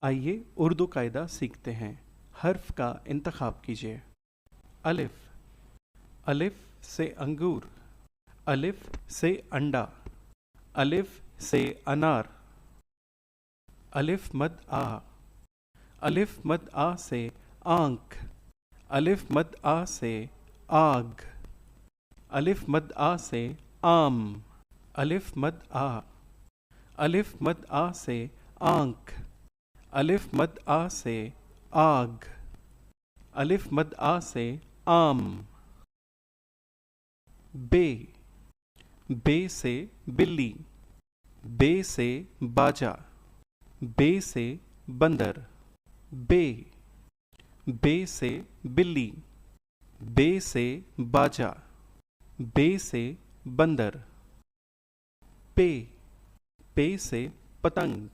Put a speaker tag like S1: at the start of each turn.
S1: आइए उर्दू कायदा सीखते हैं। हर्फ का इंतखाब कीजिए। अलिफ। अलिफ से अंगूर, अलिफ से अंडा, अलिफ से अनार। अलिफ मद आ, अलिफ मद आ से आंख, अलिफ मद आ से आग, अलिफ मद आ से आम। अलिफ मद आ, अलिफ मद आ से आंख, अलिफ मद आ से आग, अलिफ मद आ से आम। बे। बे से बिल्ली, बे से बाजा, बे से बंदर। बे। बे से बिल्ली, बे से बाजा, बे से बंदर। पे। पे से पतंग,